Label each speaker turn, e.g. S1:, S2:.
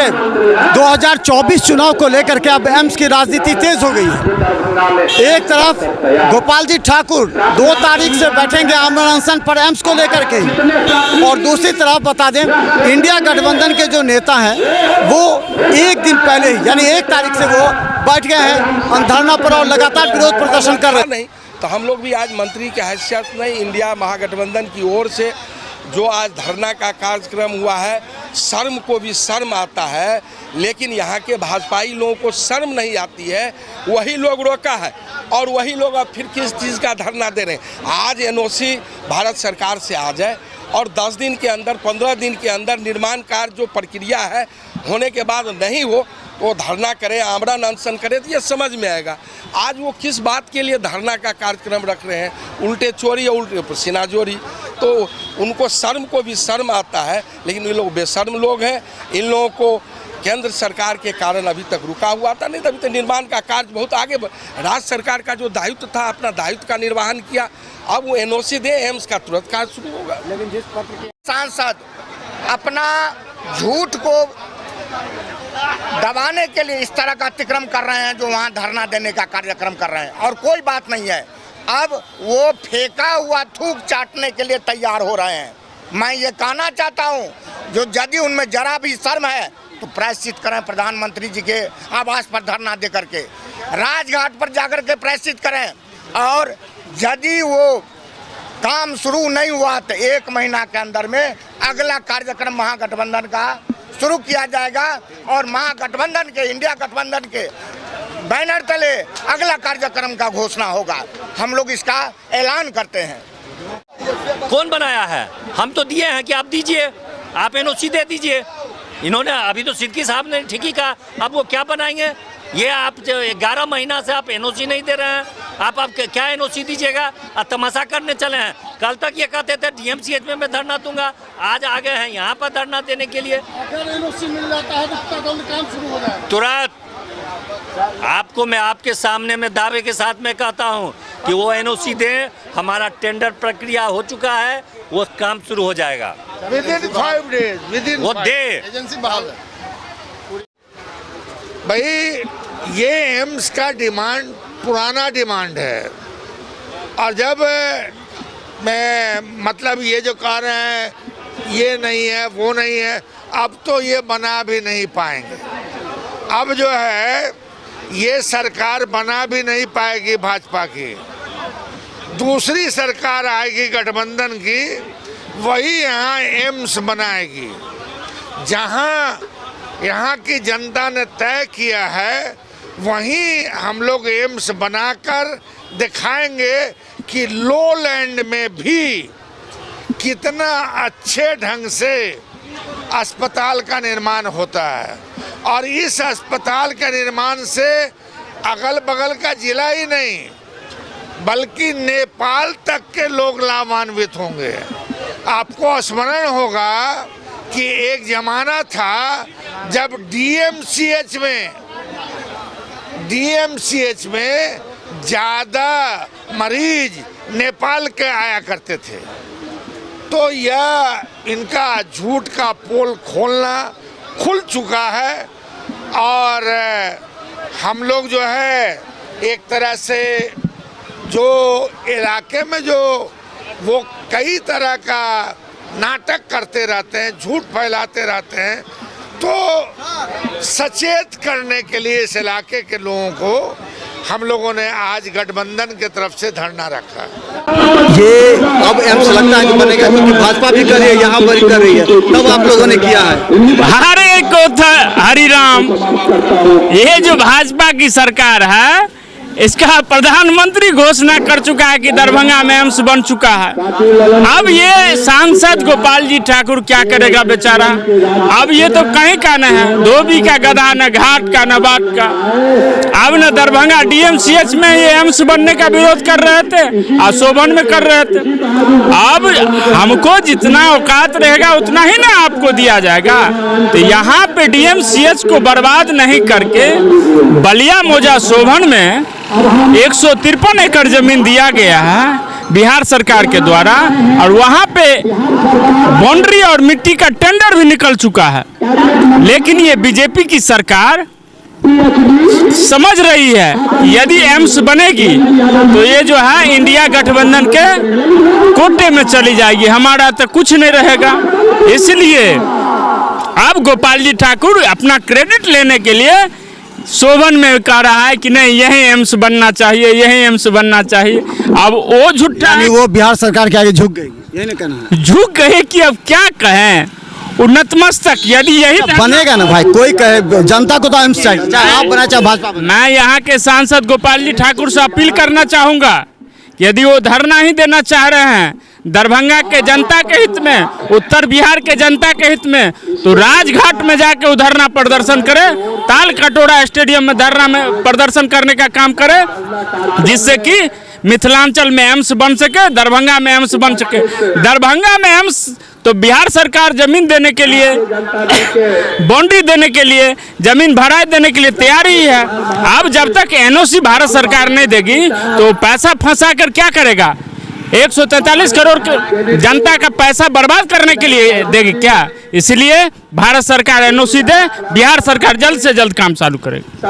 S1: से 2024 चुनाव को लेकर के अब एम्स की राजनीति तेज हो गई है। एक तरफ गोपाल जी ठाकुर 2 तारीख से बैठेंगे आमरण अनशन पर एम्स को लेकर के, और दूसरी तरफ बता दें इंडिया गठबंधन के जो नेता हैं वो एक दिन पहले ही यानी 1 तारीख से वो बैठ गए हैं धरना पर और लगातार विरोध प्रदर्शन कर रहे हैं।
S2: तो हम लोग भी आज मंत्री के हैसियत में इंडिया महागठबंधन की ओर से जो आज धरना का कार्यक्रम हुआ है, शर्म को भी शर्म आता है, लेकिन यहाँ के भाजपाई लोगों को शर्म नहीं आती है। वही लोग रोका है और वही लोग अब फिर किस चीज़ का धरना दे रहे हैं। आज एनओसी भारत सरकार से आ जाए और 10 दिन के अंदर 15 दिन के अंदर निर्माण कार्य जो प्रक्रिया है होने के बाद नहीं हो तो धरना करे, आमरण अनशन करे, तो ये समझ में आएगा। आज वो किस बात के लिए धरना का कार्यक्रम रख रहे हैं, उल्टे चोरी और उल्टे पसीना चोरी। तो उनको शर्म को भी शर्म आता है, लेकिन ये लोग बेशर्म लोग हैं। इन लोगों को केंद्र सरकार के कारण अभी तक रुका हुआ था, नहीं तो अभी तक निर्माण का कार्य बहुत आगे। राज्य सरकार का जो दायित्व था अपना दायित्व का निर्वहन किया, अब वो एनओसी दे, एम्स का तुरंत कार्य शुरू होगा।
S3: लेकिन जिस पत्र के सांसद अपना झूठ को दबाने के लिए इस तरह का अतिक्रम कर रहे हैं, जो वहाँ धरना देने का कार्यक्रम कर रहे हैं, और कोई बात नहीं है, अब वो फेंका हुआ थूक चाटने के लिए तैयार हो रहे हैं। मैं ये कहना चाहता हूँ जो यदि उनमें जरा भी शर्म है तो प्रायश्चित करें, प्रधानमंत्री जी के आवास पर धरना दे करके, राजघाट पर जाकर के प्रायश्चित करें, और यदि वो काम शुरू नहीं हुआ तो 1 महीना के अंदर में अगला कार्यक्रम महागठबंधन का शुरू किया जाएगा और महागठबंधन के, इंडिया गठबंधन के बैनर तले अगला कार्यक्रम का घोषणा होगा। हम लोग इसका ऐलान करते हैं।
S4: कौन बनाया है? हम तो दिए हैं कि आप दीजिए, आप एनओसी दे दीजिए। इन्होंने अभी तो सिद्दीकी साहब ने ठीक ही कहा, अब वो क्या बनाएंगे? ये आप 11 महीना से आप एनओसी नहीं दे रहे हैं, आप क्या एनओसी दीजिएगा? तमाशा करने चले हैं। कल तक ये कहते थे डीएमसीएच में मैं धरना दूंगा, आज आ गए हैं यहाँ पर धरना देने के लिए।
S5: अगर एनओसी मिल जाता है तो काम शुरू हो जाए
S4: तुरंत। आपको मैं आपके सामने में दावे के साथ में कहता हूँ कि वो एनओसी दें, हमारा टेंडर प्रक्रिया हो चुका है, वो काम शुरू हो जाएगा
S3: विदिन 5 डेज
S4: वो दे।
S5: एजेंसी बहाल है।
S3: भाई ये एम्स का डिमांड पुराना डिमांड है, और जब मैं मतलब ये जो कह रहे हैं ये नहीं है वो नहीं है, अब तो ये बना भी नहीं पाएंगे। अब जो है ये सरकार बना भी नहीं पाएगी भाजपा की, दूसरी सरकार आएगी गठबंधन की, वही यहाँ एम्स बनाएगी। जहाँ यहाँ की जनता ने तय किया है वहीं हम लोग एम्स बनाकर दिखाएंगे कि लोलैंड में भी कितना अच्छे ढंग से अस्पताल का निर्माण होता है, और इस अस्पताल के निर्माण से अगल बगल का जिला ही नहीं बल्कि नेपाल तक के लोग लाभान्वित होंगे। आपको स्मरण होगा कि एक जमाना था जब डीएमसीएच में ज़्यादा मरीज नेपाल के आया करते थे। तो यह इनका झूठ का पोल खोलना खुल चुका है, और हम लोग जो है एक तरह से जो इलाके में जो वो कई तरह का नाटक करते रहते हैं, झूठ फैलाते रहते हैं, तो सचेत करने के लिए इस इलाके के लोगों को हम लोगों ने आज गठबंधन की तरफ से धरना रखा।
S1: ये अब एम्स लगता है कि बनेगा, क्योंकि भाजपा भी कर रही है, यहाँ पर कर रही है, तब आप लोगों ने किया है।
S6: हरे को था हरिराम, ये जो भाजपा की सरकार है इसका प्रधानमंत्री घोषणा कर चुका है कि दरभंगा में एम्स बन चुका है। अब ये सांसद गोपाल जी ठाकुर क्या करेगा बेचारा? अब ये तो कहीं का न है, धोबी का गधा, न घाट का न बाट का। अब न दरभंगा डीएमसीएच में ये एम्स बनने का विरोध कर रहे थे, आशोभन में कर रहे थे। अब हमको जितना औकात रहेगा उतना ही ना आपको दिया जाएगा। तो यहाँ पे डीएमसीएच को बर्बाद नहीं करके बलिया मौजा शोभन में 153 एकड़ जमीन दिया गया है, बिहार सरकार के द्वारा, और वहाँ पे बाउंड्री और मिट्टी का टेंडर भी निकल चुका है। लेकिन ये बीजेपी की सरकार समझ रही है कि यदि एम्स बनेगी तो ये जो है इंडिया गठबंधन के कोटे में चली जाएगी, हमारा तो कुछ नहीं रहेगा। इसलिए अब गोपाल जी ठाकुर अपना क्रेडिट लेने के लिए शोभन में कह रहा है कि नहीं यही एम्स बनना चाहिए, यही एम्स बनना चाहिए। अब वो झूठा
S1: यानी वो बिहार सरकार के आगे झुक गई, यही ना कहना है?
S6: झुक गए कि अब क्या कहें, नतमस्तक। यदि यही
S1: बनेगा ना भाई, कोई कहे जनता को तो एम्स चाहिए, चाहे आप बनाए चाहे भाजपा बनाए।
S6: मैं यहाँ के सांसद गोपाल जी ठाकुर से अपील करना चाहूँगा कि यदि वो धरना ही देना चाह रहे हैं दरभंगा के जनता के हित में, उत्तर बिहार के जनता के हित में, तो राजघाट में जाके वो धरना प्रदर्शन करे, ताल कटोरा स्टेडियम में धरना में प्रदर्शन करने का काम करे, जिससे कि मिथिलांचल में एम्स बन सके, दरभंगा में एम्स बन सके। दरभंगा में एम्स तो बिहार सरकार जमीन देने के लिए, बाउंड्री देने के लिए, जमीन भराए देने के लिए तैयार ही है। अब जब तक एनओसी भारत सरकार नहीं देगी तो पैसा फंसा कर क्या करेगा? 143 करोड़ के जनता का पैसा बर्बाद करने के लिए देगी क्या? इसलिए भारत सरकार एनओसी दे, बिहार सरकार जल्द से जल्द काम चालू करेगी।